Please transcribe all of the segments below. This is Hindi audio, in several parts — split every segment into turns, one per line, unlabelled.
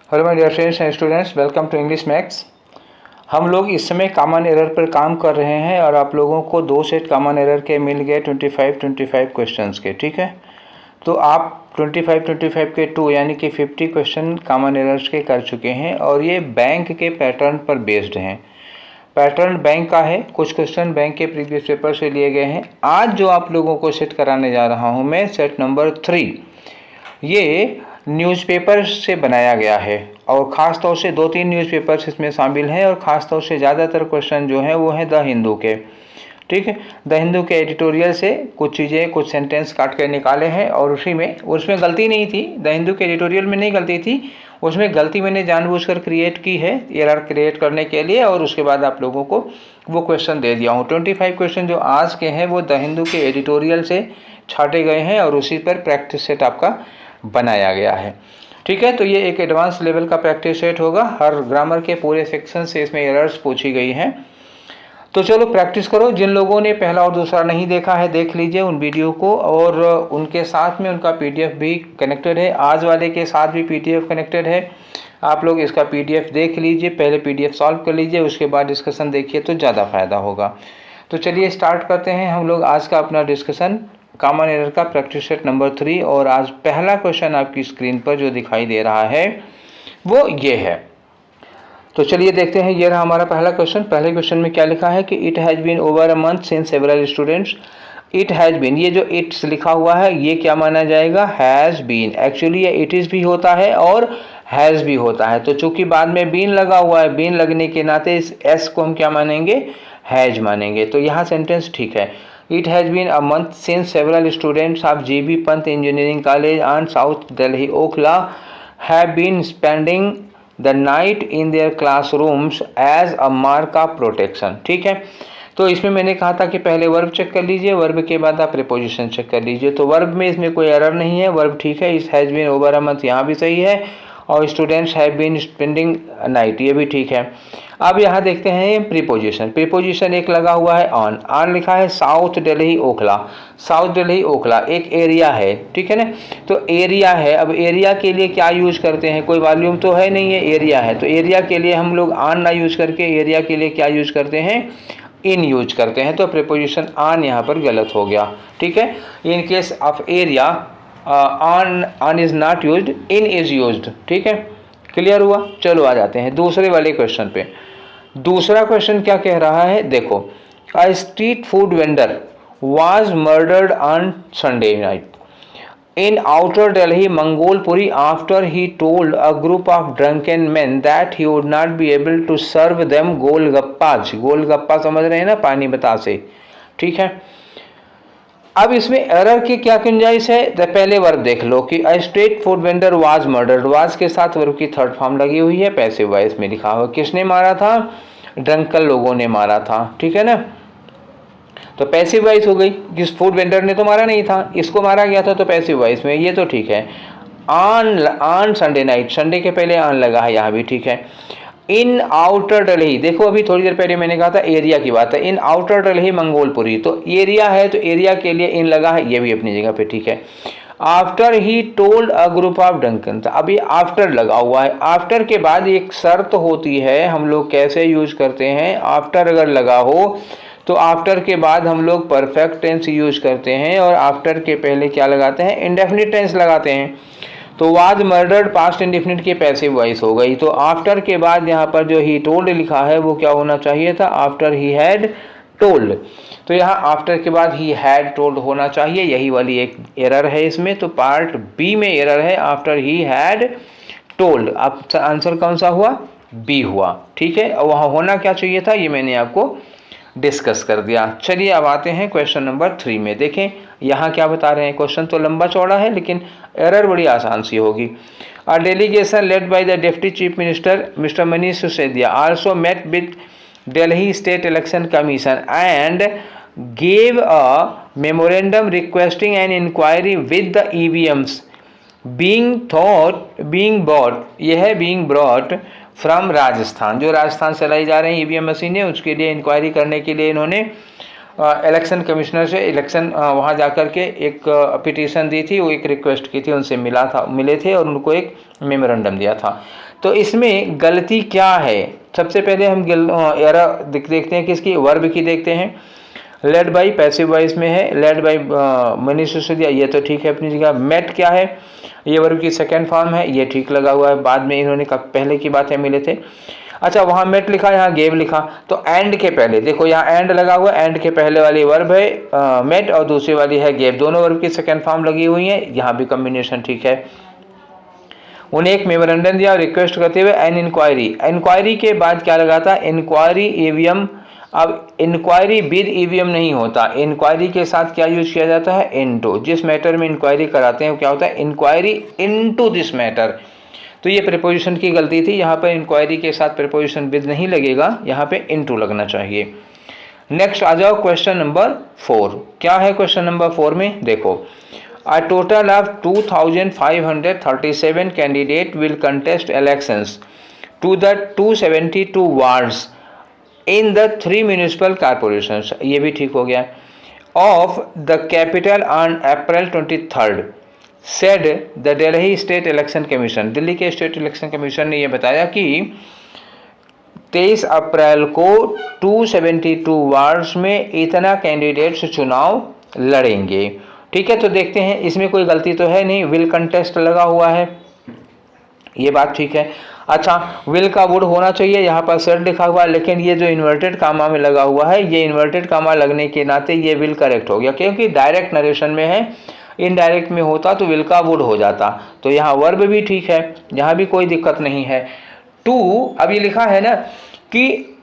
Hello my dear friends and students, welcome to English maths. हम लोग इस समय कॉमन एरर पर काम कर रहे हैं और आप लोगों को 2 सेट कॉमन एरर के मिल गए 25 क्वेश्चंस के। ठीक है, तो आप 25 के 2 यानी कि 50 क्वेश्चन कॉमन एरर्स के कर चुके हैं और ये बैंक के पैटर्न पर बेस्ड हैं। पैटर्न बैंक का है, कुछ क्वेश्चन बैंक के प्रीवियस पेपर से लिए गए हैं। आज जो आप लोगों को सेट कराने जा रहा हूँ मैं, सेट नंबर 3, ये न्यूज़पेपर से बनाया गया है और ख़ास तौर से 2-3 न्यूज़पेपर्स इसमें शामिल हैं और ख़ास तौर से ज़्यादातर क्वेश्चन जो हैं वो हैं द हिंदू के। ठीक है, द हिंदू के एडिटोरियल से कुछ चीज़ें, कुछ सेंटेंस काट के निकाले हैं और उसमें गलती नहीं थी। द हिंदू के एडिटोरियल में नहीं गलती थी, उसमें गलती मैंने जानबूझकर क्रिएट की है एरर क्रिएट करने के लिए, और उसके बाद आप लोगों को वो क्वेश्चन दे दिया हूँ। 25 क्वेश्चन जो आज के हैं वो द हिंदू के एडिटोरियल से छाटे गए हैं और उसी पर प्रैक्टिस सेट आपका बनाया गया है। ठीक है, तो ये एक एडवांस लेवल का प्रैक्टिस सेट होगा। हर ग्रामर के पूरे सेक्शन से इसमें एरर्स पूछी गई हैं। तो चलो प्रैक्टिस करो। जिन लोगों ने पहला और दूसरा नहीं देखा है, देख लीजिए उन वीडियो को, और उनके साथ में उनका पीडीएफ भी कनेक्टेड है। आज वाले के साथ भी पीडीएफ कनेक्टेड है। आप लोग इसका पीडीएफ देख लीजिए, पहले पीडीएफ सॉल्व कर लीजिए, उसके बाद डिस्कशन देखिए तो ज़्यादा फायदा होगा। तो चलिए स्टार्ट करते हैं हम लोग आज का अपना डिस्कशन, कॉमन एरर का प्रैक्टिस सेट नंबर 3। और आज पहला क्वेश्चन आपकी स्क्रीन पर जो दिखाई दे रहा है वो ये है। तो चलिए देखते हैं, ये रहा हमारा पहला क्वेश्चन। पहले क्वेश्चन में क्या लिखा है कि it has been over a month since several students. It has been, ये जो इट्स लिखा हुआ है ये क्या माना जाएगा? Has been. एक्चुअली ये इट इज़ भी होता है और हैज़ भी होता है, तो चूंकि बाद में बीन लगा हुआ है, बीन लगने के नाते इस एस को हम क्या मानेंगे? हैज़ मानेंगे। तो यहाँ सेंटेंस ठीक है। It has been a month since several students of G.B. Pant Engineering College and South Delhi Okhla have been spending the night in their classrooms as a mark of protection। ठीक है, तो इसमें मैंने कहा था कि पहले वर्ब चेक कर लीजिए, वर्ब के बाद आप प्रीपोजिशन चेक कर लीजिए। तो वर्ब में इसमें कोई एरर नहीं है, वर्ब ठीक है। इस has been over a month यहाँ भी सही है, और students have been spending night ये भी ठीक है। अब यहाँ देखते हैं प्रीपोजिशन। प्रीपोजिशन एक लगा हुआ है ऑन, ऑन लिखा है साउथ दिल्ली ओखला। साउथ दिल्ली ओखला एक एरिया है, ठीक है ना, तो एरिया है। अब एरिया के लिए क्या यूज करते हैं? कोई वॉल्यूम तो है नहीं, है एरिया है, तो एरिया के लिए हम लोग ऑन ना यूज करके एरिया के लिए क्या यूज करते हैं? इन यूज करते हैं। तो प्रीपोजिशन ऑन यहाँ पर गलत हो गया। ठीक है, इन case of area on is not used, in is used. ठीक है, क्लियर हुआ। चलो आ जाते हैं दूसरे वाले क्वेश्चन पे। दूसरा क्वेश्चन क्या कह रहा है, देखो, a street food vendor was murdered on Sunday night in outer Delhi Mangolpuri after he told a group of drunken men that he would not be able to serve them golgappas. Golgappa समझ रहे हैं ना, पानी बतासे। ठीक है, अब इसमें एरर की क्या गुंजाइश है? तो पहले वर्ब देख लो कि a street food vendor was murdered, was के साथ वर्ब की थर्ड फॉर्म लगी हुई है, पैसिव वॉइस में लिखा हुआ। किसने मारा था? ड्रंकन लोगों ने मारा था। ठीक है ना, तो पैसिव वॉइस हो गई। किस फूड वेंडर ने तो मारा नहीं था, इसको मारा गया था, तो पैसिव वॉइस में, ये तो ठीक है। ऑन संडे नाइट, संडे के पहले ऑन लगा है, यहाँ भी ठीक है। इन आउटर दिल्ली, देखो अभी थोड़ी देर पहले मैंने कहा था एरिया की बात है। इन आउटर दिल्ली मंगोलपुरी, तो एरिया है तो एरिया के लिए इन लगा है, ये भी अपनी जगह पे ठीक है। After he told a group of drunken, अभी आफ्टर लगा हुआ है। आफ्टर के बाद एक शर्त होती है, हम लोग कैसे यूज करते हैं? आफ्टर अगर लगा हो तो आफ्टर के बाद हम लोग परफेक्ट टेंस यूज करते हैं, और आफ्टर के पहले क्या लगाते हैं? इंडेफिनिट टेंस लगाते हैं। तो वाज मर्डर्ड पास्ट इंडेफिनिट की पैसिव वॉइस हो गई। तो आफ्टर के बाद यहाँ पर जो ही टोल्ड लिखा है वो क्या होना चाहिए था? After he had told. तो यहाँ आफ्टर के बाद ही हैड टोल्ड होना चाहिए, यही वाली एक एरर है इसमें। तो पार्ट बी में एरर है, आफ्टर ही हैड टोल्ड। अब आंसर कौन सा हुआ? बी हुआ। ठीक है, और वहाँ होना क्या चाहिए था ये मैंने आपको डिस्कस कर दिया। चलिए अब आते हैं क्वेश्चन नंबर 3 में। देखें यहाँ क्या बता रहे हैं। क्वेश्चन तो लंबा चौड़ा है लेकिन एरर बड़ी आसान सी होगी। A delegation led by the deputy chief minister mister Manish Sisodia also met with Delhi state election commission and gave a memorandum requesting an inquiry with the EVMs being brought from Rajasthan. जो राजस्थान से लाई जा रही हैं ईवीएम मशीनें, उसके लिए इंक्वायरी करने के लिए इन्होंने इलेक्शन कमिश्नर से वहाँ जाकर के एक पिटीशन दी थी, वो एक रिक्वेस्ट की थी, उनसे मिले थे और उनको एक मेमोरेंडम दिया था। तो इसमें गलती क्या है? सबसे पहले हम एरर देखते हैं किसकी, वर्ब की देखते हैं। लेड बाई पैसिव वॉइस में है, लेड बाई मनीष सिसोदिया, ये तो ठीक है अपनी जगह। मेट क्या है? ये वर्ब की सेकंड फॉर्म है, ये ठीक लगा हुआ है, बाद में इन्होंने पहले की बात है मिले थे। अच्छा, वहाँ मेट लिखा, यहाँ गेव लिखा, तो एंड के पहले देखो यहाँ एंड लगा हुआ है, एंड के पहले वाली वर्ब है मेट और दूसरी वाली है गेव, दोनों वर्ब की सेकंड फॉर्म लगी हुई है, यहाँ भी कॉम्बिनेशन ठीक है। उन्हें एक मेमोरेंडम दिया और रिक्वेस्ट करते हुए एन इंक्वायरी, इंक्वायरी के बाद क्या लगा था? Inquiry EVM. अब इंक्वायरी विद ईवीएम नहीं होता, इंक्वायरी के साथ क्या यूज किया जाता है? इनटू। जिस मैटर में इंक्वायरी कराते हैं वो क्या होता है? Inquiry into this matter. तो ये प्रीपोजिशन की गलती थी, यहाँ पर इंक्वायरी के साथ प्रीपोजिशन विद नहीं लगेगा, यहाँ पे इनटू लगना चाहिए। नेक्स्ट आ जाओ क्वेश्चन नंबर 4। क्या है क्वेश्चन नंबर 4 में? देखो, A total of 2,537 candidates will contest elections to the 272 wards in the 3 municipal corporations, ये भी ठीक हो गया, of the capital on April 23rd, said the Delhi State Election Commission। Delhi के स्टेट इलेक्शन कमीशन ने ये बताया कि 23 अप्रैल को 272 वार्ड्स में इतना कैंडिडेट्स चुनाव लड़ेंगे। ठीक है, तो देखते हैं, इसमें कोई गलती तो है नहीं, विल कंटेस्ट लगा हुआ है, ये बात ठीक है। अच्छा, विल का वुड होना चाहिए, यहाँ पर सेड लिखा हुआ है, लेकिन ये जो इन्वर्टेड कामा में लगा हुआ है, ये इन्वर्टेड कामा लगने के नाते ये विल करेक्ट हो गया, क्योंकि डायरेक्ट नरेशन में है, इनडायरेक्ट में होता तो विल का वुड हो जाता। तो यहाँ वर्ब भी ठीक है, यहाँ भी कोई दिक्कत नहीं है। अब ये लिखा है ना कि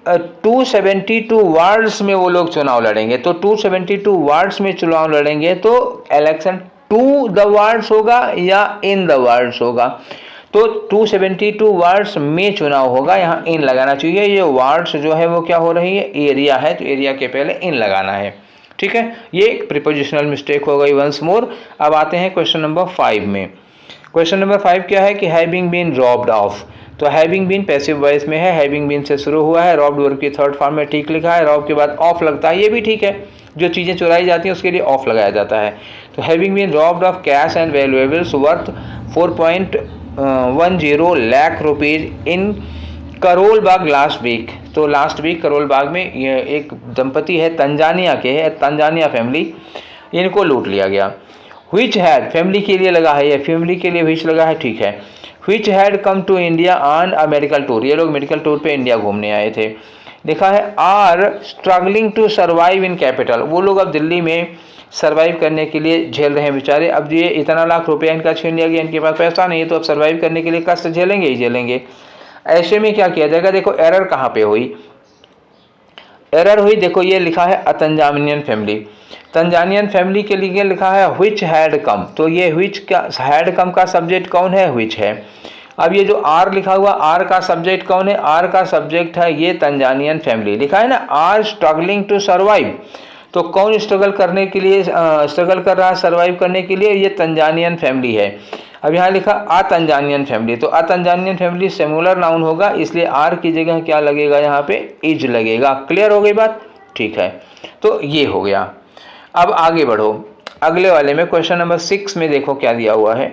272 वार्ड्स में वो लोग चुनाव लड़ेंगे, तो 272 वार्ड्स में चुनाव लड़ेंगे तो इलेक्शन टू द वार्ड्स होगा या इन द वार्ड्स होगा? तो 272 वार्ड्स में चुनाव होगा, यहाँ इन लगाना चाहिए। ये वार्ड्स जो है वो क्या हो रही है? एरिया है, तो एरिया के पहले इन लगाना है। ठीक है, ये एक प्रीपोजिशनल मिस्टेक हो गई वंस मोर। अब आते हैं क्वेश्चन नंबर 5 में। क्वेश्चन नंबर 5 क्या है कि हैविंग बीन रॉब्ड ऑफ, तो हैविंग बीन पैसिव वॉइस में है, हैविंग बीन से शुरू हुआ है, रॉब्ड वर्ब की थर्ड फॉर्म में ठीक लिखा है, रॉब के बाद ऑफ लगता है, ये भी ठीक है, जो चीज़ें चुराई जाती हैं उसके लिए ऑफ लगाया जाता है। तो having been robbed of cash and valuables worth 4.10 lakh rupees in Karol Bagh last week. तो लास्ट वीक करोल बाग में ये एक दंपति है, तंजानिया के है, तंजानिया फैमिली, इनको लूट लिया गया। व्हिच हैड, फैमिली के लिए लगा है, ये फैमिली के लिए व्हिच लगा है, ठीक है। Which had come to India on a medical tour, ये लोग मेडिकल टूर पे इंडिया घूमने आए थे। लिखा है are struggling to survive in capital, वो लोग अब दिल्ली में सर्वाइव करने के लिए झेल रहे हैं बेचारे। अब ये इतना लाख रुपया इनका छीन लिया गया, इनके पास पैसा नहीं है, तो अब सर्वाइव करने के लिए कष्ट झेलेंगे ही झेलेंगे। ऐसे में क्या किया जाएगा? देखो एरर कहाँ पे हुई, एरर हुई, देखो ये लिखा है अ तंजानियन फैमिली, तंजानियन फैमिली के लिए लिखा है व्हिच हैड कम, तो ये व्हिच का हैड कम का सब्जेक्ट कौन है? व्हिच है। अब ये जो आर लिखा हुआ, आर का सब्जेक्ट कौन है? आर का सब्जेक्ट है ये तंजानियन फैमिली। लिखा है ना आर स्ट्रगलिंग टू सर्वाइव, तो कौन स्ट्रगल करने के लिए स्ट्रगल कर रहा है सर्वाइव करने के लिए? ये तंजानियन फैमिली है। अब यहाँ लिखा आ तंजानियन फैमिली, तो आ तंजानियन फैमिली सिंगुलर नाउन होगा, इसलिए आर की जगह क्या लगेगा? यहाँ पे इज लगेगा। क्लियर हो गई बात? ठीक है, तो ये हो गया। अब आगे बढ़ो अगले वाले में, क्वेश्चन नंबर 6 में देखो क्या दिया हुआ है।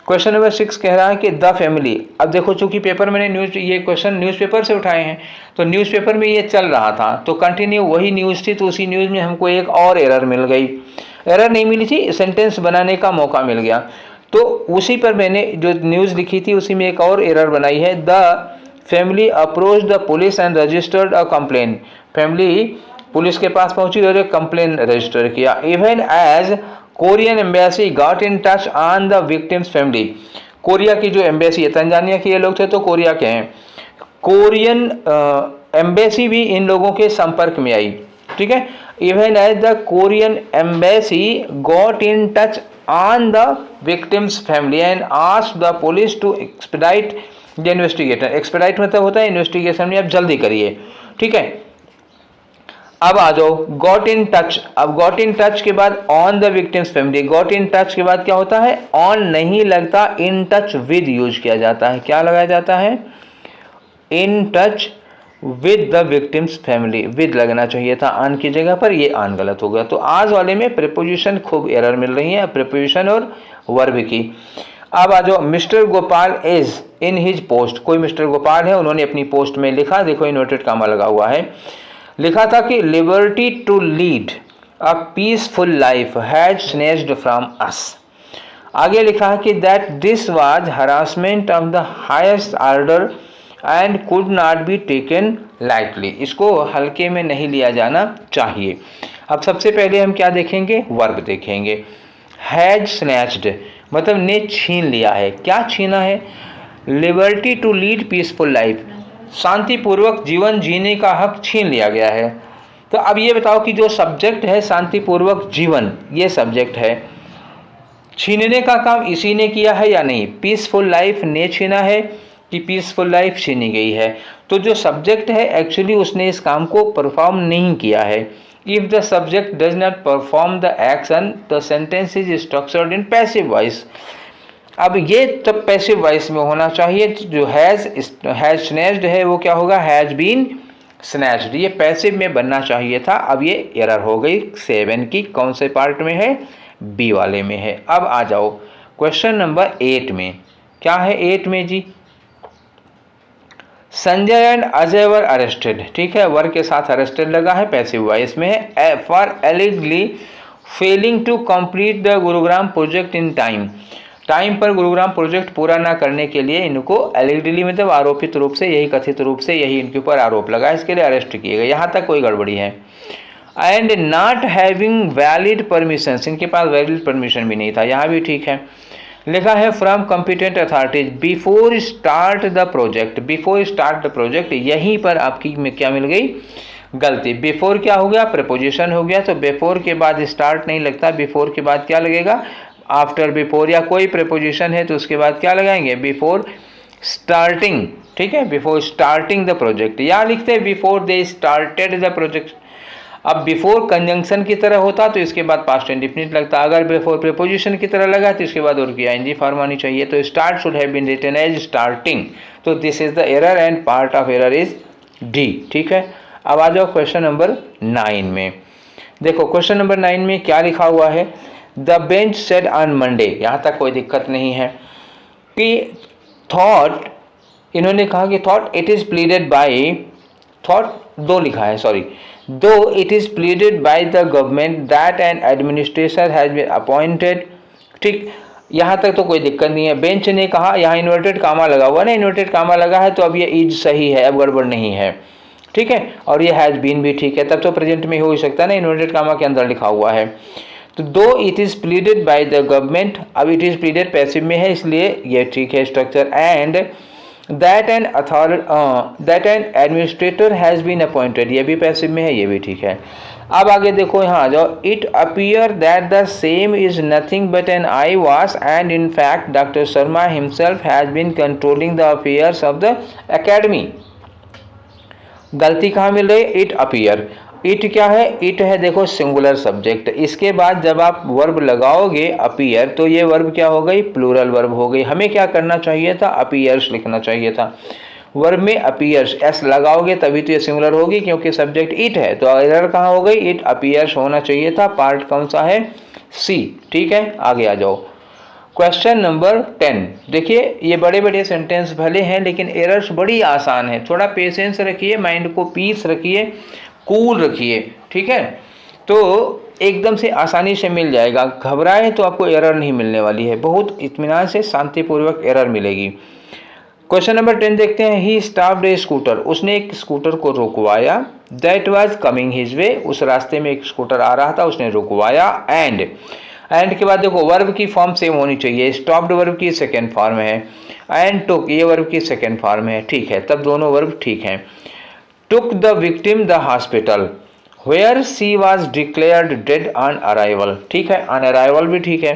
क्वेश्चन नंबर 6 कह रहा है कि द फैमिली, अब देखो चूंकि पेपर मैंने ये क्वेश्चन न्यूज़पेपर से उठाए हैं, तो न्यूज़पेफर में ये चल रहा था, तो कंटिन्यू वही न्यूज़ थी, तो उसी न्यूज़ में हमको एक और एरर मिल गई। एरर नहीं मिली थी, सेंटेंस बनाने का मौका मिल गया, तो उसी पर मैंने जो न्यूज़ लिखी थी उसी में एक और एरर बनाई है। The family approach the police and registered a complaint, family police के पास पहुंची और एक कंप्लेन रजिस्टर किया। Even as Korean embassy got in touch on the victims family, Korea की जो एम्बेसी है, तंजानिया के ये लोग थे तो कोरिया के हैं, कोरियन एम्बेसी भी इन लोगों के संपर्क में आई। ठीक है, even as the Korean embassy got in touch on the victims family and asked the police to expedite the investigation. Expedite मतलब होता है इन्वेस्टिगेशन में आप जल्दी करिए। ठीक है, अब आ जाओ गॉट इन टच। अब गॉट इन टच के बाद on the victims family, got in touch के बाद क्या होता है? ऑन नहीं लगता, इन टच विद यूज किया जाता है। क्या लगाया जाता है? In touch with the victims family, with लगना चाहिए था ऑन की जगह पर, ये ऑन गलत हो गया। तो आज वाले में प्रीपोजिशन खूब एरर मिल रही है, प्रीपोजिशन और वर्ब की। अब आ जाओ, mister Gopal is in his post, कोई मिस्टर गोपाल है, उन्होंने अपनी पोस्ट में लिखा, देखो इन्वर्टेड कामा लगा हुआ है, लिखा था कि liberty to lead a peaceful life has snatched from us. आगे लिखा है कि that this was harassment of the highest order and could not be taken lightly, इसको हल्के में नहीं लिया जाना चाहिए। अब सबसे पहले हम क्या देखेंगे, वर्ब देखेंगे। हैज स्नैच्ड मतलब ने छीन लिया है, क्या छीना है, liberty to lead peaceful life, शांतिपूर्वक जीवन जीने का हक छीन लिया गया है। तो अब ये बताओ कि जो सब्जेक्ट है शांतिपूर्वक जीवन, ये सब्जेक्ट है, छीनने का काम इसी ने किया है या नहीं, पीसफुल लाइफ ने छीना है कि पीसफुल लाइफ छीनी गई है। तो जो सब्जेक्ट है एक्चुअली उसने इस काम को परफॉर्म नहीं किया है। If the subject does not perform the action the sentence is structured in passive voice. अब ये तब पैसिव वॉइस में होना चाहिए, जो हैज स्नैच्ड है वो क्या होगा, हैज बीन स्नैच्ड, ये पैसिव में बनना चाहिए था। अब ये एरर हो गई 7 की, कौन से पार्ट में है, बी वाले में है। अब आ जाओ क्वेश्चन नंबर 8 में, क्या है 8 में जी, Sanjay and Ajay were arrested, ठीक है, वर के साथ अरेस्टेड लगा है, पैसिव वॉइस में है, for allegedly failing to complete the Gurugram project in time, time पर गुरुग्राम प्रोजेक्ट पूरा ना करने के लिए इनको एलिगली मतलब आरोपित रूप से, यही कथित रूप से यही इनके ऊपर आरोप लगा, इसके लिए अरेस्ट किए गए, यहाँ तक कोई गड़बड़ी है। And not having valid permission, इनके पास वैलिड परमिशन भी नहीं था, यहाँ भी ठीक है। लिखा है from competent authorities before start the project, before start the project, यहीं पर आपकी में क्या मिल गई, गलती। बिफोर क्या हो गया, प्रपोजिशन हो गया, तो बिफोर के बाद स्टार्ट नहीं लगता, बिफोर के बाद क्या लगेगा, आफ्टर बिफोर, या कोई प्रपोजिशन है तो उसके बाद क्या लगाएंगे, बिफोर स्टार्टिंग, ठीक है, बिफोर स्टार्टिंग द प्रोजेक्ट, या लिखते हैं before they started the project. अब बिफोर कंजंक्शन की तरह होता तो इसके बाद पास्ट इंडेफिनिट लगता, अगर बिफोर प्रीपोजिशन की तरह लगा तो इसके बाद और की आईएनजी फॉर्म आनी चाहिए, तो start should have been written as starting, तो this is the error and part of error is D, ठीक है। अब आ जाओ क्वेश्चन नंबर 9 में, देखो क्वेश्चन नंबर 9 में क्या लिखा हुआ है, the bench said on Monday, यहाँ तक कोई दिक्कत नहीं है, कि थॉट, इन्होंने कहा कि thought it is pleaded by, thought though लिखा है, sorry, though it is pleaded by the government that an administrator has been appointed, ठीक, यहाँ तक तो कोई दिक्कत नहीं है। बेंच ने कहा, यहाँ इन्वर्टेड कामा लगा हुआ ना, इन्वर्टेड कामा लगा है तो अब ये इज सही है, अब गड़बड़ नहीं है, ठीक है, और ये हैज बीन भी ठीक है, तब तो प्रेजेंट में हो ही सकता है ना, इन्वर्टेड कामा के अंदर लिखा हुआ है। तो though it is pleaded by the government, अब इट इज प्लीडेड पैसिव में है इसलिए ये ठीक है structure, and that an administrator has been appointed, ये भी पैसिव में है, ये भी ठीक है। अब आगे देखो, यहाँ आ जाओ, it appear that the same is nothing but an eye wash and in fact doctor Sharma himself has been controlling the affairs of the academy. गलती कहाँ मिल रही है, इट अपीयर, इट क्या है, इट है देखो सिंगुलर सब्जेक्ट, इसके बाद जब आप वर्ब लगाओगे अपीयर तो ये वर्ब क्या हो गई, प्लूरल वर्ब हो गई। हमें क्या करना चाहिए था, अपीयर्स लिखना चाहिए था, वर्ब में अपीयर्स एस लगाओगे तभी तो ये सिंगुलर होगी, क्योंकि सब्जेक्ट इट है, तो एरर कहाँ हो गई, इट अपीयर्स होना चाहिए था, पार्ट कौन सा है, सी, ठीक है। आगे आ जाओ क्वेश्चन नंबर 10, देखिए ये बड़े बड़े सेंटेंस भले हैं लेकिन एरर्स बड़ी आसान है, थोड़ा पेशेंस रखिए, माइंड को पीस रखिए, कूल रखिए, ठीक है, तो एकदम से आसानी से मिल जाएगा। घबराए तो आपको एरर नहीं मिलने वाली है, बहुत इत्मीनान से शांतिपूर्वक एरर मिलेगी। क्वेश्चन नंबर 10 देखते हैं, ही स्टॉप्ड ए स्कूटर, उसने एक स्कूटर को रुकवाया, that was coming his way, उस रास्ते में एक स्कूटर आ रहा था उसने रुकवाया, एंड के बाद देखो वर्ब की फॉर्म सेम होनी चाहिए, स्टॉप्ड वर्ब की सेकेंड फॉर्म है, एंड टुक ये वर्ब की सेकेंड फॉर्म है, ठीक है, तब दोनों वर्ब ठीक हैं। took the victim the hospital where she was declared dead on arrival, ठीक है, on arrival भी ठीक है।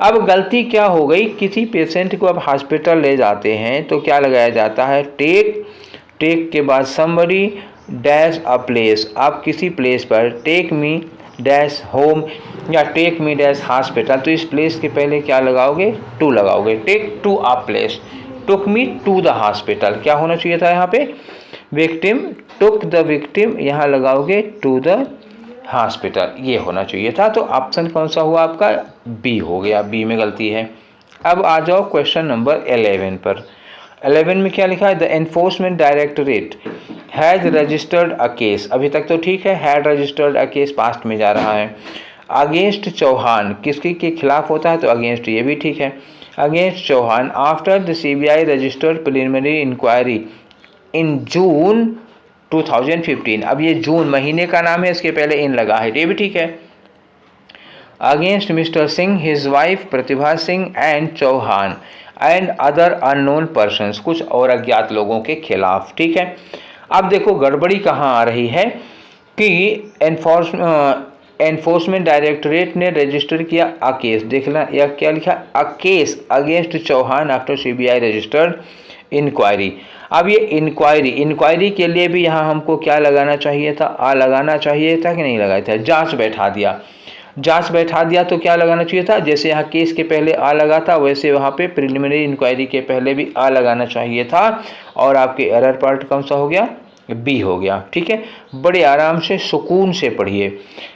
अब गलती क्या हो गई, किसी पेशेंट को अब हॉस्पिटल ले जाते हैं तो क्या लगाया जाता है, टेक के बाद somebody डैश अ प्लेस, आप किसी प्लेस पर, टेक मी डैश होम या टेक मी डैश हॉस्पिटल, तो इस प्लेस के पहले क्या लगाओगे, टू लगाओगे, take to a place, took me to the hospital, क्या होना चाहिए था यहाँ पे, विक्टिम, टुक द विक्टिम, यहाँ लगाओगे टू द हॉस्पिटल, ये होना चाहिए था। तो ऑप्शन कौन सा हुआ आपका, बी हो गया, बी में गलती है। अब आ जाओ क्वेश्चन नंबर 11 पर। 11 में क्या लिखा है? The enforcement directorate has registered a case, अभी तक तो ठीक है, had registered a case past में जा रहा है। अगेंस्ट चौहान, किसके के खिलाफ होता है? तो अगेंस्ट, ये भी ठीक है, against Chauhan after the CBI registered preliminary inquiry in June 2015। अब ये जून महीने का नाम है, इसके पहले इन लगा है, ये भी ठीक है। Against mister Singh, his wife Pratibha Singh and Chauhan and other unknown persons, कुछ और अज्ञात लोगों के खिलाफ, ठीक है। अब देखो गड़बड़ी कहाँ आ रही है कि एनफोर्समेंट डायरेक्टरेट ने रजिस्टर किया अ केस, देखना या क्या लिखा, a case against Chauhan after CBI registered inquiry. अब ये इंक्वायरी के लिए भी यहाँ हमको क्या लगाना चाहिए था? आ लगाना चाहिए था कि नहीं लगाया था? जांच बैठा दिया तो क्या लगाना चाहिए था? जैसे यहाँ केस के पहले आ लगा था, वैसे वहाँ पे प्रिलिमिनरी इंक्वायरी के पहले भी आ लगाना चाहिए था, और आपके एरर पार्ट कौन सा हो गया? बी हो गया, ठीक है। बड़े आराम से सुकून से पढ़िए,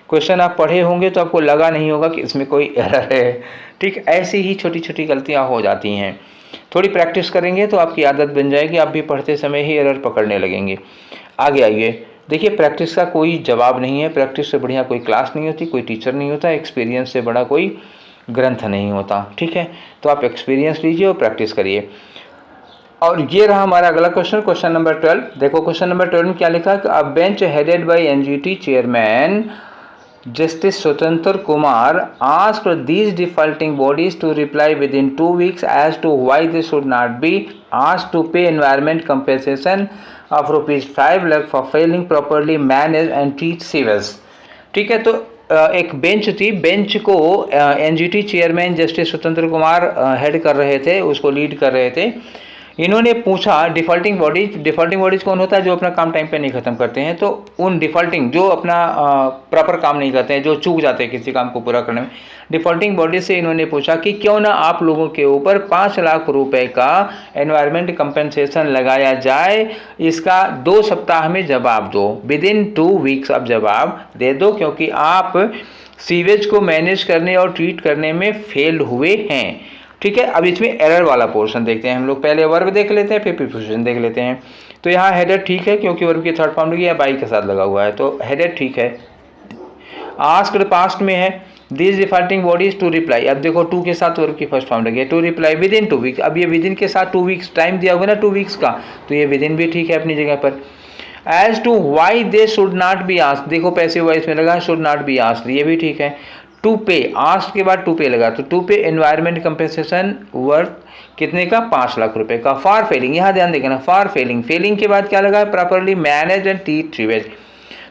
क्वेश्चन आप पढ़े होंगे तो आपको लगा नहीं होगा कि इसमें कोई एरर है, ठीक। ऐसी ही छोटी छोटी गलतियाँ हो जाती हैं, थोड़ी प्रैक्टिस करेंगे तो आपकी आदत बन जाएगी, आप भी पढ़ते समय ही एरर पकड़ने लगेंगे। आगे आइए, देखिए प्रैक्टिस का कोई जवाब नहीं है, प्रैक्टिस से बढ़िया कोई क्लास नहीं होती, कोई टीचर नहीं होता, एक्सपीरियंस से बड़ा कोई ग्रंथ नहीं होता, ठीक है। तो आप एक्सपीरियंस लीजिए और प्रैक्टिस करिए। और ये रहा हमारा अगला क्वेश्चन, क्वेश्चन नंबर 12। देखो क्वेश्चन नंबर 12 में क्या लिखा है? अ bench headed by NGT chairman Justice Swatantra Kumar asked these defaulting bodies to reply within 2 weeks as to why they should not be asked to pay environment compensation of ₹5 lakh for failing properly manage and treat sewage, ठीक है। तो एक बेंच थी, बेंच को एनजीटी चेयरमैन जस्टिस स्वतंत्र कुमार हेड कर रहे थे, उसको लीड कर रहे थे। इन्होंने पूछा डिफ़ॉल्टिंग बॉडीज़ कौन होता है? जो अपना काम टाइम पे नहीं ख़त्म करते हैं। तो उन डिफ़ॉल्टिंग जो अपना प्रॉपर काम नहीं करते हैं, जो चूक जाते हैं किसी काम को पूरा करने में, डिफ़ॉल्टिंग बॉडी से इन्होंने पूछा कि क्यों ना आप लोगों के ऊपर 5 लाख रुपए का एनवायरमेंट कंपनसेशन लगाया जाए, इसका 2 सप्ताह में जवाब दो, विदिन 2 वीक्स आप जवाब दे दो, क्योंकि आप सीवेज को मैनेज करने और ट्रीट करने में फेल हुए हैं, ठीक है। अब इसमें एरर वाला पोर्शन देखते हैं हम लोग, पहले वर्ब देख लेते हैं फिर प्रीपोजिशन देख लेते हैं। तो यहाँ हेडर ठीक है, क्योंकि वर्ब की थर्ड फॉर्म लगी है, बाई के साथ लगा हुआ है, तो हेडर ठीक है। आस्क्ड पास्ट में है, this defaulting bodies to reply, अब देखो टू के साथ वर्ब की फर्स्ट फॉर्म लगी है, to reply within 2 weeks. अब ये विद इन के साथ 2 वीक्स टाइम दिया हुआ ना 2 वीक्स का, तो ये विद इन भी ठीक है अपनी जगह पर। As to why they should not be asked, देखो पैसिव वॉइस में लगा शुड नॉट बी आस्क्ड, ये भी ठीक है। टू पे, आस्क्ड के बाद टू पे लगा, तो टू पे एनवायरमेंट कंपेंसेशन वर्थ कितने का? 5 लाख रुपए का। फॉर फेलिंग, यहाँ ध्यान देना, फॉर फेलिंग के बाद क्या लगा है? Properly manage and treat sewage.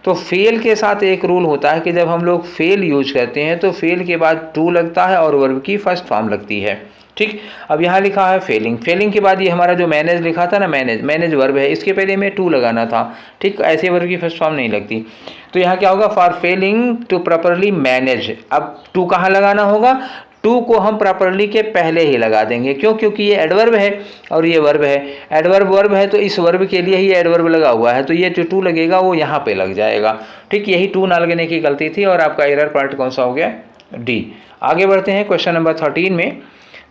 तो फेल के साथ एक रूल होता है कि जब हम लोग फेल यूज करते हैं तो फेल के बाद टू लगता है और वर्ब की फर्स्ट फॉर्म लगती है, ठीक। अब यहाँ लिखा है फेलिंग के बाद ये हमारा जो मैनेज लिखा था ना, मैनेज वर्ब है, इसके पहले में टू लगाना था, ठीक। ऐसे वर्ब की फर्स्ट फॉर्म नहीं लगती, तो यहाँ क्या होगा? For failing to properly manage. अब टू कहाँ लगाना होगा? टू को हम प्रॉपरली के पहले ही लगा देंगे, क्यों? क्योंकि ये एडवर्ब है और ये वर्ब है, एडवर्ब वर्ब है, तो इस वर्ब के लिए ही एडवर्ब लगा हुआ है, तो ये जो टू लगेगा वो यहाँ पे लग जाएगा, ठीक। यही टू ना लगने की गलती थी, और आपका एरर पार्ट कौन सा हो गया? डी। आगे बढ़ते हैं क्वेश्चन नंबर 13 में।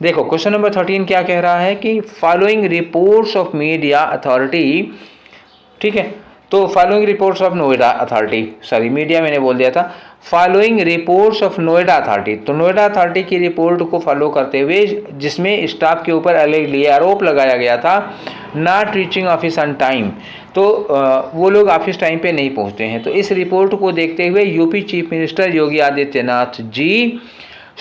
देखो क्वेश्चन नंबर 13 क्या कह रहा है कि following reports of media authority, ठीक है। तो following reports of Noida authority, sorry media मैंने बोल दिया था, following reports of Noida authority, तो नोएडा अथॉरिटी की रिपोर्ट को फॉलो करते हुए जिसमें स्टाफ के ऊपर आरोप लगाया गया था not reaching office on time, तो वो लोग ऑफिस टाइम पे नहीं पहुंचते हैं। तो इस रिपोर्ट को देखते हुए UP chief minister Yogi Adityanath ji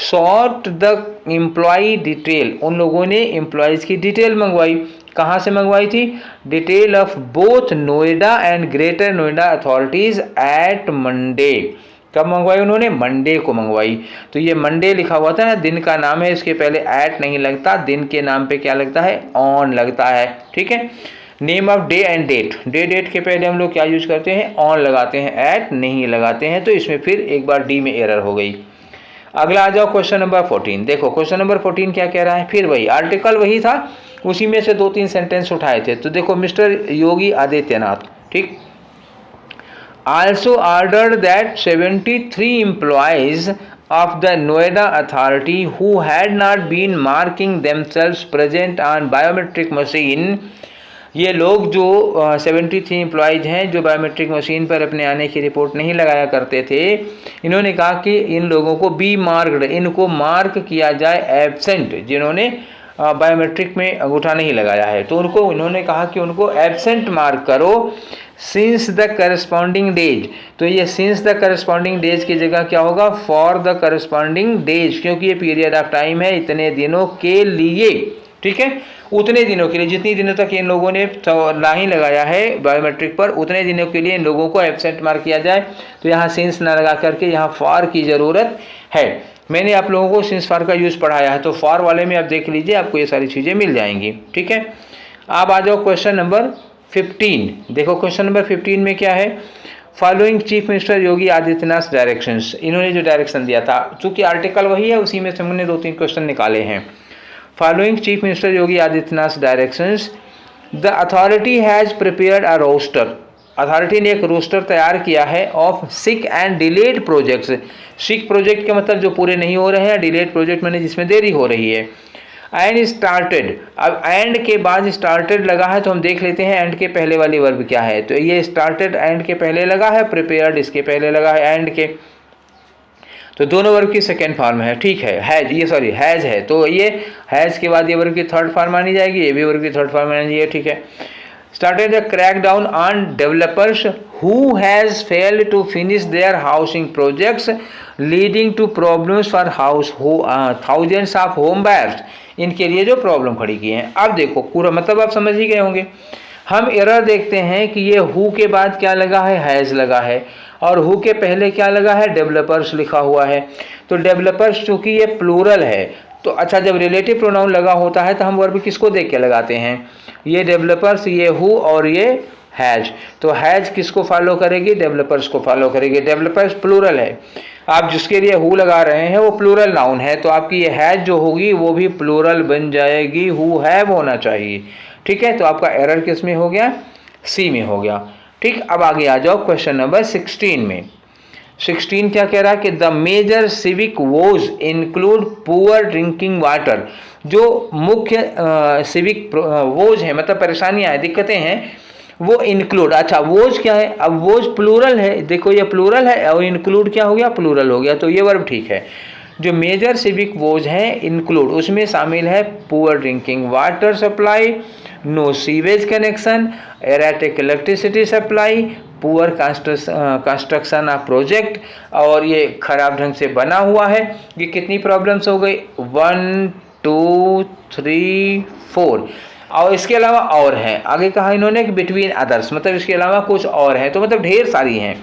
sought the employ detail, उन लोगों ने एम्प्लॉयज़ की डिटेल मंगवाई। कहाँ से मंगवाई थी? Detail of both Noida and greater Noida authorities at Monday. कब मंगवाई उन्होंने? मंडे को मंगवाई। तो ये मंडे लिखा हुआ था ना, दिन का नाम है, इसके पहले एट नहीं लगता, दिन के नाम पे क्या लगता है? ऑन लगता है, ठीक है। Name of day and date, date के पहले हम लोग क्या यूज करते हैं? ऑन लगाते हैं, एट नहीं लगाते हैं, तो इसमें फिर एक बार डी में एरर हो गई। अगला आ जाओ क्वेश्चन नंबर 14। देखो क्वेश्चन नंबर 14 क्या कह रहा है? फिर वही आर्टिकल वही था, उसी में से 2-3 सेंटेंस उठाए थे। तो देखो मिस्टर योगी आदित्यनाथ, ठीक, also ordered that 73 employees of the Noida authority who had not been marking themselves present on biometric machine। ये लोग जो 73 एम्प्लॉयज़ हैं जो बायोमेट्रिक मशीन पर अपने आने की रिपोर्ट नहीं लगाया करते थे, इन्होंने कहा कि इन लोगों को बी मार्क्ड, इनको मार्क किया जाए एब्सेंट, जिन्होंने बायोमेट्रिक में अंगूठा नहीं लगाया है, तो उनको इन्होंने कहा कि उनको एब्सेंट मार्क करो सिंस द करस्पॉन्डिंग डेज। तो ये सिंस द करस्पॉन्डिंग डेज की जगह क्या होगा, फॉर द करस्पॉन्डिंग डेज, क्योंकि ये पीरियड ऑफ टाइम है इतने दिनों के लिए, ठीक है, उतने दिनों के लिए, जितनी दिनों तक इन लोगों ने नहीं लगाया है बायोमेट्रिक पर, उतने दिनों के लिए इन लोगों को एब्सेंट मार्क किया जाए। तो यहाँ सिंस ना लगा करके यहाँ फॉर की ज़रूरत है। मैंने आप लोगों को सिंस फॉर का यूज़ पढ़ाया है, तो फॉर वाले में आप देख लीजिए, आपको ये सारी चीज़ें मिल जाएंगी, ठीक है। अब आ जाओ क्वेश्चन नंबर 15। देखो क्वेश्चन नंबर 15 में क्या है, following chief minister Yogi Adityanath directions, इन्होंने जो डायरेक्शन दिया था, चूँकि आर्टिकल वही है, उसी में से हमने 2-3 क्वेश्चन निकाले हैं। Following chief minister Yogi Adityanath directions, the authority has prepared a roster, authority ने एक रोस्टर तैयार किया है of sick and delayed projects. Sick project का मतलब जो पूरे नहीं हो रहे हैं, डिलेड प्रोजेक्ट मैंने जिसमें देरी हो रही है। एंड स्टार्टेड, अब एंड के बाद स्टार्टेड लगा है, तो हम देख लेते हैं एंड के पहले वाली वर्ब क्या है। तो ये स्टार्टेड एंड के पहले लगा है, प्रिपेयर्ड इसके पहले लगा है एंड के, तो दोनों वर्ब की सेकेंड फॉर्म है, ठीक है। हैज, ये सॉरी हैज है, तो ये हैज के बाद ये वर्ब की थर्ड फॉर्म मानी जाएगी, ये भी वर्ब की थर्ड फॉर्म मानी जाएगी, ठीक है। Started the crackdown on developers who has failed to finish their housing projects leading to problems for thousands of home buyers, इनके लिए जो प्रॉब्लम खड़ी की हैं। अब देखो पूरा मतलब आप समझ ही गए होंगे। हम एरर देखते हैं कि ये हु के बाद क्या लगा है, हैज़ लगा है, और हु के पहले क्या लगा है, डेवलपर्स लिखा हुआ है। तो डेवलपर्स चूँकि ये प्लूरल है, तो अच्छा जब रिलेटिव प्रोनाउन लगा होता है तो हम वर्ब किसको देख के लगाते हैं, ये डेवलपर्स, ये हु और ये हैज। तो हैज किसको फॉलो करेगी, डेवलपर्स को फॉलो करेगी। डेवलपर्स प्लूरल है, आप जिसके लिए हु लगा रहे हैं वो प्लूरल नाउन है, तो आपकी ये हैज जो होगी वो भी प्लूरल बन जाएगी, हु हैव होना चाहिए, ठीक है। तो आपका एरर किस में हो गया, सी में हो गया, ठीक। अब आगे आ जाओ क्वेश्चन नंबर 16 में। 16 क्या कह रहा है कि the major civic woes include poor drinking water, जो मुख्य सिविक वोज है, मतलब परेशानियां हैं, दिक्कतें हैं, वो इंक्लूड, अच्छा वोज क्या है, अब वोज प्लूरल है, देखो ये प्लूरल है और इंक्लूड क्या हो गया, प्लूरल हो गया, तो ये वर्ब ठीक है। जो मेजर सिविक वोज हैं इंक्लूड, उसमें शामिल है poor drinking water supply, no sewage connection, erratic electricity supply, poor construction of project, और ये खराब ढंग से बना हुआ है। ये कितनी प्रॉब्लम्स हो गई, 1 2 3 4, और इसके अलावा और हैं, आगे कहा इन्होंने कि बिटवीन अदर्स, मतलब इसके अलावा कुछ और हैं, तो मतलब ढेर सारी हैं।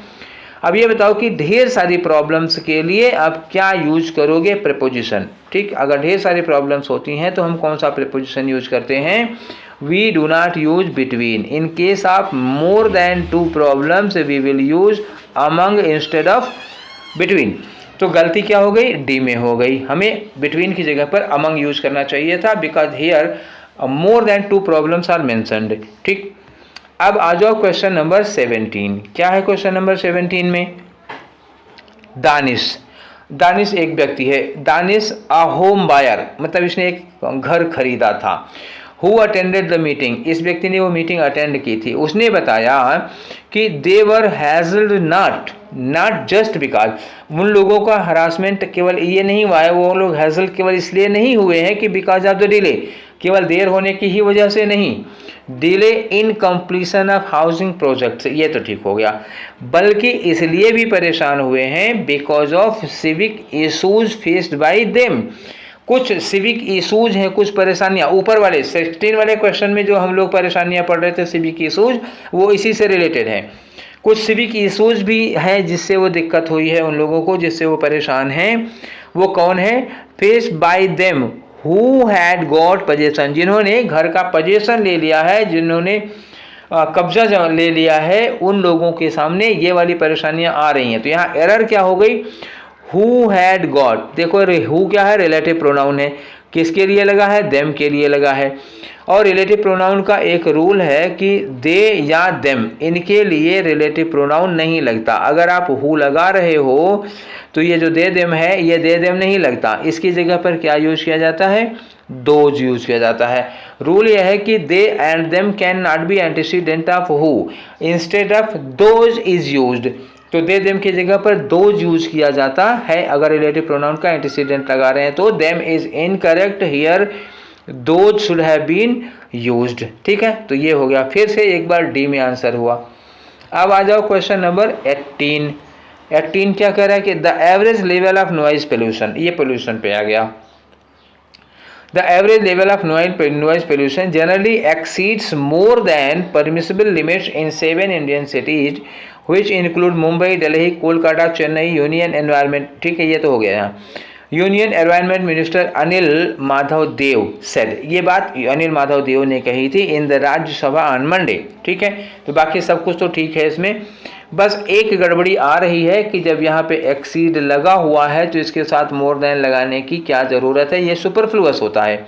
अब ये बताओ कि ढेर सारी प्रॉब्लम्स के लिए आप क्या यूज करोगे, प्रीपोजिशन, ठीक। अगर ढेर सारी प्रॉब्लम्स होती हैं तो हम कौन सा प्रीपोजिशन यूज करते हैं, we do not use between. In case of more than 2 problems we will use among instead of between. तो गलती क्या हो गई, डी में हो गई, हमें बिटवीन की जगह पर अमंग यूज करना चाहिए था, because here more than 2 problems are mentioned, ठीक। अब आ जाओ क्वेश्चन नंबर 17। क्या है क्वेश्चन नंबर 17 में, दानिश, दानिश एक व्यक्ति है, दानिश अ होम बायर, मतलब इसने एक घर खरीदा था। हु अटेंडेड द मीटिंग, इस व्यक्ति ने वो मीटिंग अटेंड की थी। उसने बताया कि दे वर हैजल्ड नॉट जस्ट बिकॉज, उन लोगों का हरासमेंट केवल ये नहीं हुआ है, वो लोग हैजल केवल इसलिए नहीं हुए हैं कि बिकॉज ऑफ द डिले, केवल देर होने की ही वजह से नहीं, delay in completion of housing projects, ये तो ठीक हो गया, बल्कि इसलिए भी परेशान हुए हैं because of civic issues faced by them. कुछ सिविक इशूज हैं, कुछ परेशानियां, ऊपर वाले 16 वाले क्वेश्चन में जो हम लोग परेशानियां पढ़ रहे थे सिविक इशूज, वो इसी से रिलेटेड है। कुछ सिविक इशूज भी हैं जिससे वो दिक्कत हुई है उन लोगों को, जिससे वो परेशान हैं। वो कौन है, faced by them who had got possession, जिन्होंने घर का पोजेसन ले लिया है, जिन्होंने कब्जा ले लिया है, उन लोगों के सामने ये वाली परेशानियां आ रही हैं। तो यहाँ एरर क्या हो गई, हु हैड गॉट, देखो हु क्या है, रिलेटिव प्रोनाउन है, किसके लिए लगा है, देम के लिए लगा है। और रिलेटिव प्रोनाउन का एक रूल है कि दे या देम इनके लिए रिलेटिव प्रोनाउन नहीं लगता। अगर आप हु लगा रहे हो तो ये जो दे देम है ये दे देम नहीं लगता, इसकी जगह पर क्या यूज किया जाता है, दोज यूज किया जाता है। रूल यह है कि they and them can not be antecedent of who, instead of those is used. तो दे देम की जगह पर दोज यूज किया जाता है अगर रिलेटिव प्रोनाउन का एंटीसीडेंट लगा रहे हैं तो। Them is incorrect here, those should have been used. ठीक है, तो ये हो गया, फिर से एक बार डी में आंसर हुआ। अब आ जाओ क्वेश्चन नंबर 18। 18 क्या कह रहा है कि the average level of noise pollution, ये पोल्यूशन पे आ गया। The average level of noise pollution generally exceeds more than permissible limits in 7 Indian cities, which include Mumbai, Delhi, Kolkata, Chennai. Union Environment, ठीक है, ये तो हो गया यहाँ। Union environment minister Anil Madhav Dave said, ये बात अनिल माधव देव ने कही थी in the Rajya Sabha on Monday. ठीक है, तो बाकी सब कुछ तो ठीक है इसमें, बस एक गड़बड़ी आ रही है कि जब यहाँ पे एक्सीड लगा हुआ है तो इसके साथ मोर देन लगाने की क्या ज़रूरत है, ये सुपरफ्लुअस होता है।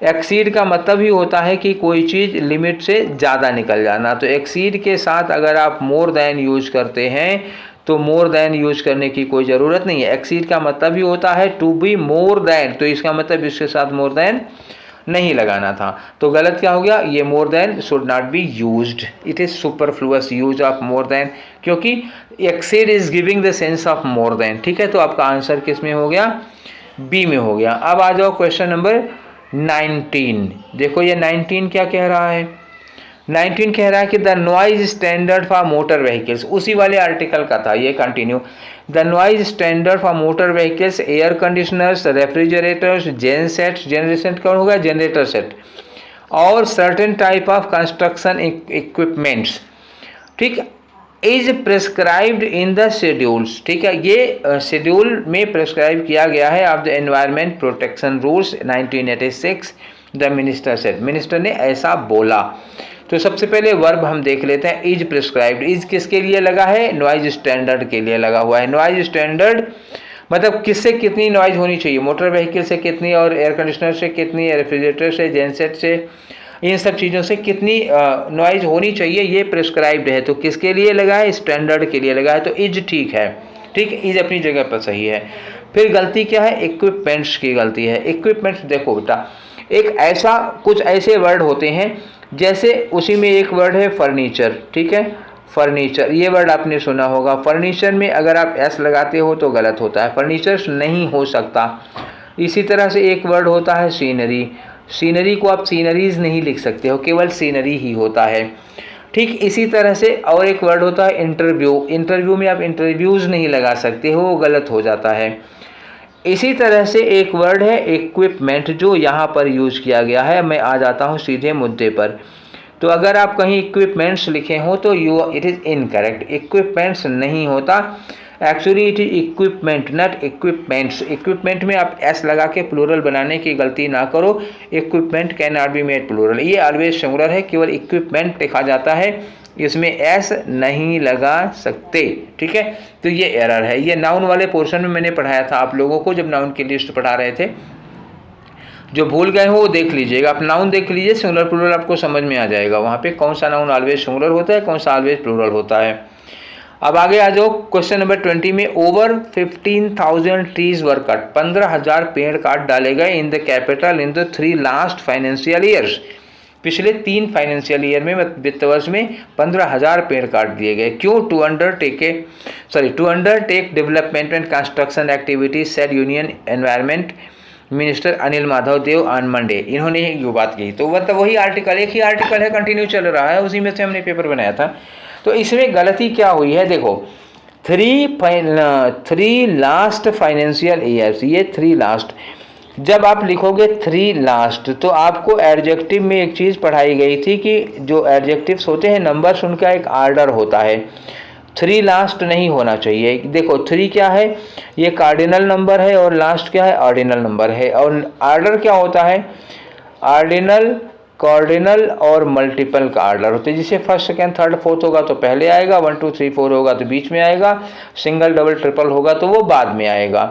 एक्सीड का मतलब ही होता है कि कोई चीज़ लिमिट से ज़्यादा निकल जाना, तो एक्सीड के साथ अगर आप मोर देन यूज करते हैं तो मोर देन यूज करने की कोई ज़रूरत नहीं है। एक्सीड का मतलब ही होता है टू बी मोर देन, तो इसका मतलब इसके साथ मोर देन नहीं लगाना था। तो गलत क्या हो गया, ये more than should not be used, it is superfluous use of more than, क्योंकि exceed is giving the sense of more than. ठीक है, तो आपका आंसर किस में हो गया, बी में हो गया। अब आ जाओ क्वेश्चन नंबर 19। देखो ये 19 क्या कह रहा है, 19 कह रहा है कि the noise standard for motor vehicles, उसी वाले आर्टिकल का था ये, continue. The noise standard for motor vehicles, air conditioners, refrigerators, gen sets, generation कौन होगा, जनरेटर सेट, और certain type of construction equipments, ठीक, is prescribed in the schedules. ठीक है, ये शेड्यूल में प्रिस्क्राइब किया गया है of the environment protection rules 1986। The minister said, minister ने ऐसा बोला। तो सबसे पहले वर्ब हम देख लेते हैं, इज प्रिस्क्राइब्ड। इज किसके लिए लगा है, नॉइज स्टैंडर्ड के लिए लगा हुआ है। नॉइज स्टैंडर्ड मतलब किससे कितनी नॉइज होनी चाहिए, मोटर व्हीकल से कितनी, और एयर कंडीशनर से कितनी, रेफ्रिजरेटर से, जेनसेट से, इन सब चीज़ों से कितनी नॉइज होनी चाहिए, ये प्रिस्क्राइब्ड है। तो किसके लिए लगा है, स्टैंडर्ड के लिए लगा है, तो इज ठीक है। ठीक, इज अपनी जगह पर सही है। फिर गलती क्या है, इक्विपमेंट्स की गलती है। इक्विपमेंट्स देखो बेटा, एक ऐसा, कुछ ऐसे वर्ड होते हैं जैसे उसी में एक वर्ड है फर्नीचर। ठीक है, फर्नीचर, ये वर्ड आपने सुना होगा। फर्नीचर में अगर आप एस लगाते हो तो गलत होता है, फर्नीचर्स नहीं हो सकता। इसी तरह से एक वर्ड होता है सीनरी, सीनरी को आप सीनरीज नहीं लिख सकते हो, केवल सीनरी ही होता है। ठीक, इसी तरह से और एक वर्ड होता है इंटरव्यू, इंटरव्यू में आप इंटरव्यूज़ नहीं लगा सकते हो, वो गलत हो जाता है। इसी तरह से एक वर्ड है इक्विपमेंट, जो यहाँ पर यूज किया गया है। मैं आ जाता हूँ सीधे मुद्दे पर। तो अगर आप कहीं इक्विपमेंट्स लिखे हो तो इट इज़ इनकरेक्ट, इक्विपमेंट्स नहीं होता, actually it is equipment not equipments. Equipment में आप एस लगा के प्लूरल बनाने की गलती ना करो, equipment can not be made plural, ये ऑलवेज सिंगुलर है, केवल इक्विपमेंट लिखा जाता है, इसमें एस नहीं लगा सकते। ठीक है, तो ये एरर है। ये नाउन वाले पोर्शन में मैंने पढ़ाया था आप लोगों को, जब नाउन की लिस्ट पढ़ा रहे थे। जो भूल गए हो वो देख लीजिएगा, आप नाउन देख लीजिए, सिंगुलर प्लूरल आपको समझ में आ जाएगा वहाँ पे कौन सा नाउन ऑलवेज सिंगुलर होता है, कौन सा ऑलवेज प्लूरल होता है। अब आगे आ जाओ क्वेश्चन नंबर 20 में। ओवर 15,000 ट्रीज वर कट, 15,000 पेड़ काट डाले गए in the capital in the 3 last financial years, पिछले 3 फाइनेंशियल ईयर में, वित्त वर्ष में 15,000 पेड़ काट दिए गए। क्यों, to undertake development and construction activities, said union environment minister Anil Madhav Dev on Monday. इन्होंने ये बात की। तो मतलब वही आर्टिकल, एक ही आर्टिकल है, कंटिन्यू चल रहा है, उसी में से हमने पेपर बनाया था। तो इसमें गलती क्या हुई है, देखो 3 लास्ट फाइनेंशियल ईयर्स, ये 3 लास्ट, जब आप लिखोगे 3 लास्ट तो आपको एडजेक्टिव में एक चीज़ पढ़ाई गई थी कि जो एडजेक्टिव्स होते हैं नंबर्स, उनका एक आर्डर होता है, 3 लास्ट नहीं होना चाहिए। देखो 3 क्या है, ये कार्डिनल नंबर है, और लास्ट क्या है, ऑर्डिनल नंबर है। और आर्डर क्या होता है, ऑर्डिनल कॉर्डिनल और मल्टीपल का ऑर्डर होते हैं, जिसे फर्स्ट सेकेंड थर्ड फोर्थ होगा तो पहले आएगा, 1 2 3 4 होगा तो बीच में आएगा, सिंगल डबल ट्रिपल होगा तो वो बाद में आएगा।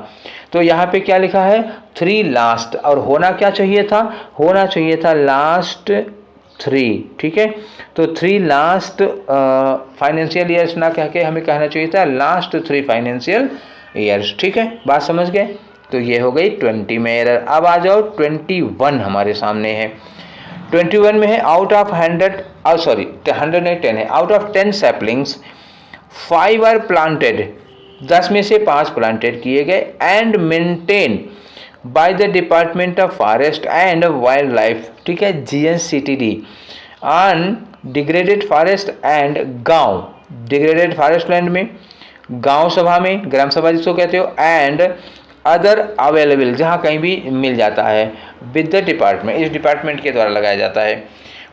तो यहाँ पे क्या लिखा है 3 लास्ट, और होना क्या चाहिए था, होना चाहिए था लास्ट 3, ठीक है। तो 3 लास्ट फाइनेंशियल ईयर्स ना कह के हमें कहना चाहिए था लास्ट 3 फाइनेंशियल ईयर्स, ठीक है, बात समझ गए। तो ये हो गई 20 में एरर। अब आ जाओ 21 हमारे सामने है। 21 में है आउट ऑफ 100 सॉरी 110 है, out of 10 saplings 5 are planted, 10 में से 5 प्लांटेड किए गए and maintain by the department of forest and wildlife, ठीक है, GNCTD on degraded forest and गांव, डिग्रेडेड फॉरेस्ट लैंड में, गांव सभा में, ग्राम सभा जिसको कहते हो, एंड अदर अवेलेबल, जहाँ कहीं भी मिल जाता है, विद द डिपार्टमेंट, इस डिपार्टमेंट के द्वारा लगाया जाता है।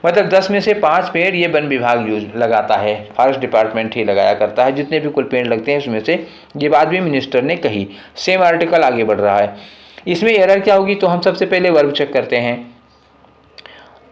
मतलब 10 में से 5 पेड़ ये वन विभाग यूज लगाता है, फॉरेस्ट डिपार्टमेंट ही लगाया करता है, जितने भी कुल पेड़ लगते हैं उसमें से, ये बात भी मिनिस्टर ने कही। सेम आर्टिकल आगे बढ़ रहा है। इसमें एरर क्या होगी, तो हम सबसे पहले वर्ब चेक करते हैं।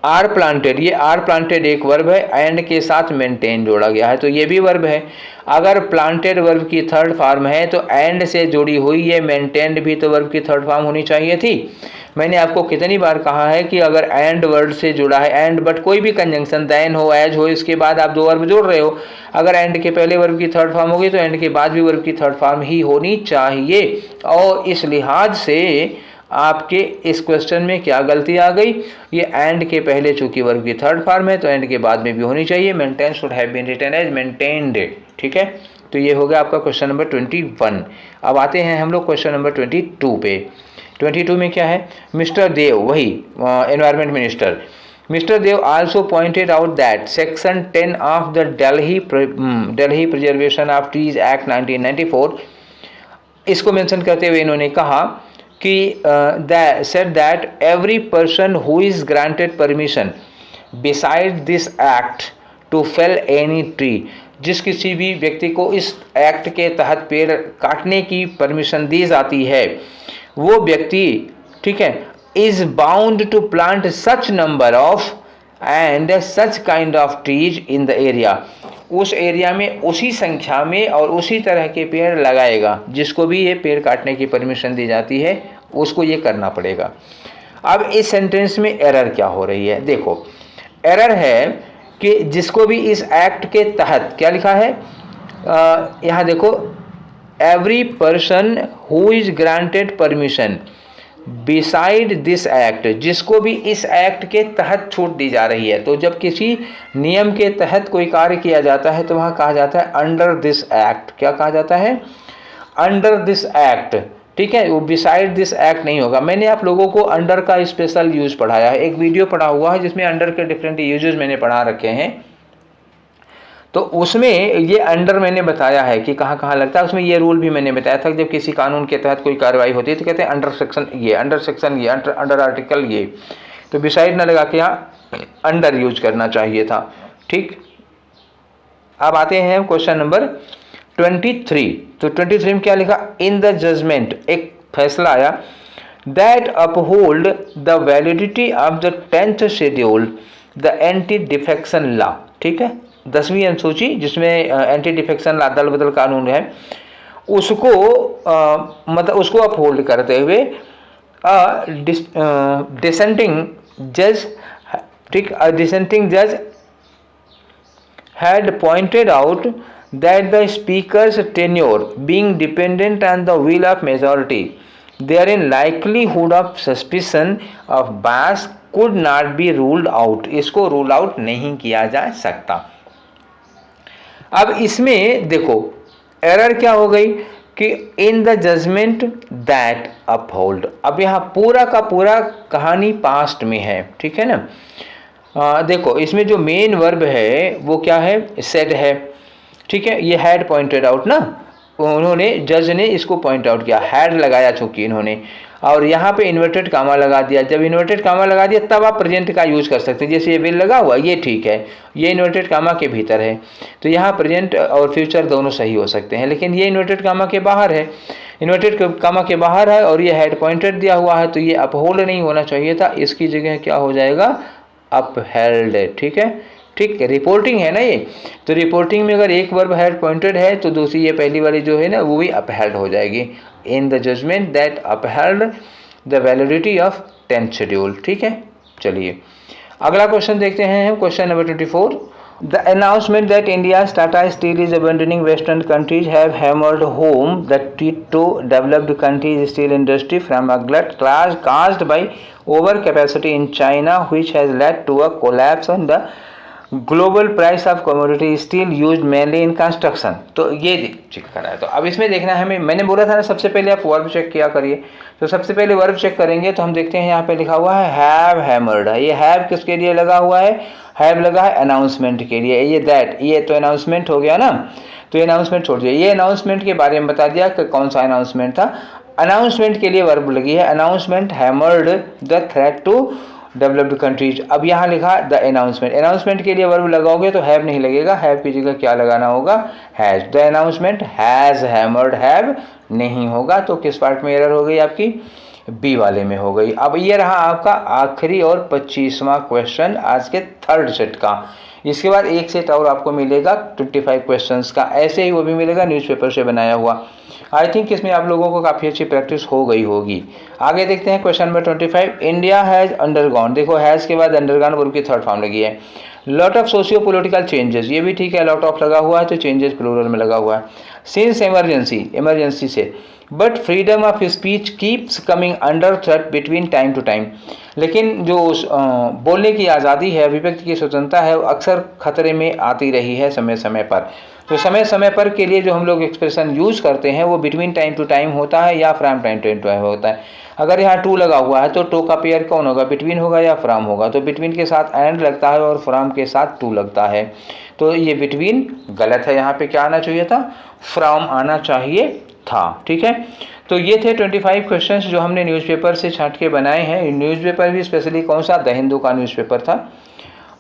आर प्लांटेड, ये आर प्लांटेड एक वर्ब है, एंड के साथ मेंटेन जोड़ा गया है तो ये भी वर्ब है। अगर प्लांटेड वर्ब की थर्ड फॉर्म है तो एंड से जुड़ी हुई है, मेंटेन्ड भी तो वर्ब की थर्ड फॉर्म होनी चाहिए थी। मैंने आपको कितनी बार कहा है कि अगर एंड वर्ड से जुड़ा है, एंड बट कोई भी कंजंक्शन, देन हो, एज हो, इसके बाद आप 2 वर्ब जोड़ रहे हो, अगर एंड के पहले वर्ब की थर्ड फॉर्म होगी तो एंड के बाद भी वर्ब की थर्ड फॉर्म ही होनी चाहिए। और इस लिहाज से आपके इस क्वेश्चन में क्या गलती आ गई, ये एंड के पहले चूंकि वर्ब की थर्ड फॉर्म है तो एंड के बाद में भी होनी चाहिए, maintain should have been written as maintained, ठीक है। तो ये हो गया आपका क्वेश्चन नंबर 21। अब आते हैं हम लोग क्वेश्चन नंबर 22 पे। 22 में क्या है, मिस्टर देव, वही environment minister, mister Dev also pointed out that section 10 of the Delhi preservation of trees act 1994, इसको मेंशन करते हुए इन्होंने कहा कि said that every person who is granted permission beside this act to fell any tree, जिस किसी भी व्यक्ति को इस एक्ट के तहत पेड़ काटने की परमिशन दी जाती है, वो व्यक्ति, ठीक है, is bound to plant such number of and such kind of trees in the area, उस एरिया में उसी संख्या में और उसी तरह के पेड़ लगाएगा। जिसको भी ये पेड़ काटने की परमिशन दी जाती है उसको ये करना पड़ेगा। अब इस सेंटेंस में एरर क्या हो रही है, देखो एरर है कि जिसको भी इस एक्ट के तहत, क्या लिखा है यहाँ देखो, every person who is granted permission beside this act, जिसको भी इस एक्ट के तहत छूट दी जा रही है। तो जब किसी नियम के तहत कोई कार्य किया जाता है तो वहाँ कहा जाता है अंडर दिस एक्ट, क्या कहा जाता है, अंडर दिस एक्ट, ठीक है, वो बिसाइड दिस एक्ट नहीं होगा। मैंने आप लोगों को अंडर का स्पेशल यूज पढ़ाया है, एक वीडियो पढ़ा हुआ है जिसमें अंडर के डिफरेंट यूजेस मैंने पढ़ा रखे हैं, तो उसमें ये अंडर मैंने बताया है कि कहाँ कहाँ लगता है। उसमें ये रूल भी मैंने बताया था, जब किसी कानून के तहत कोई कार्रवाई होती है तो कहते हैं अंडर सेक्शन ये, अंडर सेक्शन ये, अंडर आर्टिकल ये, तो बिसाइड ना लगा के यहाँ अंडर यूज करना चाहिए था, ठीक। अब आते हैं क्वेश्चन नंबर 23। तो 23 में क्या लिखा, इन द जजमेंट, एक फैसला आया, that uphold the validity of the 10th schedule the anti defection law, ठीक है, 10वीं अनुसूची जिसमें एंटी डिफेक्शन लॉ दल बदल कानून है, उसको मतलब उसको अपहोल्ड करते हुए डिसेंटिंग जज, ठीक, डिसेंटिंग जज had pointed out that the speaker's tenure being dependent on the will of majority, therein likelihood of suspicion of bias could not be ruled out, इसको रूल आउट नहीं किया जा सकता। अब इसमें देखो एरर क्या हो गई कि in the judgement that uphold, अब यहाँ पूरा का पूरा कहानी पास्ट में है, ठीक है ना। देखो इसमें जो मेन वर्ब है वो क्या है, सेड है, ठीक है, ये हैड पॉइंटेड आउट ना, उन्होंने जज ने इसको पॉइंट आउट किया, हैड लगाया चूंकि इन्होंने, और यहाँ पे इन्वर्टेड कामा लगा दिया। जब इन्वर्टेड कामा लगा दिया तब आप प्रेजेंट का यूज़ कर सकते हैं, जैसे ये विल लगा हुआ, ये ठीक है, ये इन्वर्टेड कामा के भीतर है, तो यहाँ प्रेजेंट और फ्यूचर दोनों सही हो सकते हैं, लेकिन ये इन्वर्टेड कामा के बाहर है, इन्वर्टेड कामा के बाहर है और ये हैड पॉइंटेड दिया हुआ है, तो ये अपहोल्ड नहीं होना चाहिए था, इसकी जगह क्या हो जाएगा, अपहेल्ड, ठीक है। ठीक, रिपोर्टिंग है ना ये, तो रिपोर्टिंग में अगर एक वर्ब हैड पॉइंटेड है तो दूसरी ये पहली वाली जो है ना वो भी अपहेल्ड हो जाएगी। In the judgement that upheld the validity of 10th schedule, ठीक है। चलिए अगला क्वेश्चन देखते हैं, question number 24। The announcement that India's Tata Steel is abandoning Western countries have hammered home the threat to developed countries' steel industry from a glut caused by overcapacity in China, which has led to a collapse in the global price of commodity steel used mainly in construction. तो ये चेक करना है। तो अब इसमें देखना है हमें, मैंने बोला था ना सबसे पहले आप वर्ब चेक किया करिए। तो सबसे पहले वर्ब चेक करेंगे तो हम देखते हैं यहाँ पे लिखा हुआ है हैव हैमर्ड है। ये हैव किसके लिए लगा हुआ है? हैव लगा है अनाउंसमेंट के लिए। ये दैट, ये तो अनाउंसमेंट हो गया ना, तो ये अनाउंसमेंट छोड़ दिया। ये अनाउंसमेंट के बारे में बता दिया कि कौन सा अनाउंसमेंट था। अनाउंसमेंट के लिए वर्ब लगी है announcement hammered the threat to developed countries. अब यहाँ लिखा द अनाउंसमेंट, अनाउंसमेंट के लिए वर्ब लगाओगे तो हैव नहीं लगेगा, हैव की जगह क्या लगाना होगा? Has. The announcement has hammered, have नहीं होगा। तो किस पार्ट में एरर हो गई आपकी? बी वाले में हो गई। अब ये रहा आपका आखिरी और 25वां क्वेश्चन आज के थर्ड सेट का। इसके बाद एक सेट और आपको मिलेगा 25 क्वेश्चंस का, ऐसे ही वो भी मिलेगा न्यूज़पेपर से बनाया हुआ। आई थिंक इसमें आप लोगों को काफ़ी अच्छी प्रैक्टिस हो गई होगी। आगे देखते हैं question number 25। India has undergone, देखो हैज़ के बाद अंडरगॉन वर्ब की थर्ड फॉर्म लगी है। Lot of socio political changes, ये भी ठीक है, लॉट ऑफ लगा हुआ है तो चेंजेस प्लूरल में लगा हुआ है। सिंस इमरजेंसी, इमरजेंसी से। But freedom of speech keeps coming under threat between time to time, लेकिन जो बोलने की आज़ादी है, अभिव्यक्ति की स्वतंत्रता है, वो अक्सर खतरे में आती रही है समय समय पर। तो समय समय पर के लिए जो हम लोग एक्सप्रेशन यूज़ करते हैं वो बिटवीन टाइम टू टाइम होता है या फ्रॉम टाइम टू टाइम होता है। अगर यहाँ टू लगा हुआ है तो टू का पेयर कौन होगा? बिटवीन होगा या फ्रॉम होगा? तो बिटवीन के साथ एंड लगता है और फ्रॉम के साथ टू लगता है। तो ये बिटवीन गलत है, यहाँ पे क्या आना चाहिए था? फ्रॉम आना चाहिए था, ठीक है। तो ये थे 25 क्वेश्चंस जो हमने न्यूज़पेपर से छांट के बनाए हैं। न्यूज़पेपर भी स्पेशली कौन सा? द हिंदू का न्यूज़पेपर था।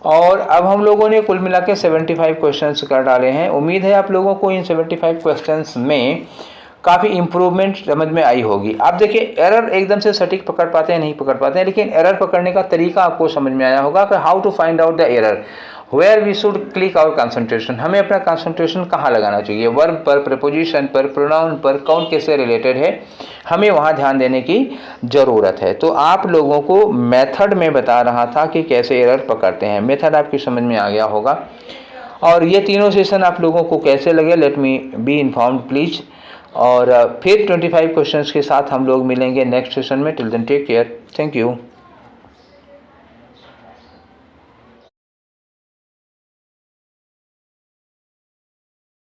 और अब हम लोगों ने कुल मिला के 75 क्वेश्चंस कर डाले हैं। उम्मीद है आप लोगों को इन 75 क्वेश्चंस में काफ़ी इम्प्रूवमेंट समझ में आई होगी। आप देखिए एरर एकदम से सटीक पकड़ पाते हैं नहीं पकड़ पाते हैं, लेकिन एरर पकड़ने का तरीका आपको समझ में आया होगा कि how to find out the error, where we should click our concentration. हमें अपना कंसंट्रेशन कहाँ लगाना चाहिए? वर्ब पर, प्रपोजिशन पर, प्रोनाउन पर, कौन किससे रिलेटेड है, हमें वहाँ ध्यान देने की ज़रूरत है। तो आप लोगों को मेथड में बता रहा था कि कैसे एरर पकड़ते हैं, मेथड आपकी समझ में आ गया होगा। और ये तीनों सेशन आप लोगों को कैसे लगे, let me be informed please. और फिर 25 क्वेश्चंस के साथ हम लोग मिलेंगे नेक्स्ट सेशन में। Till then take care, thank you.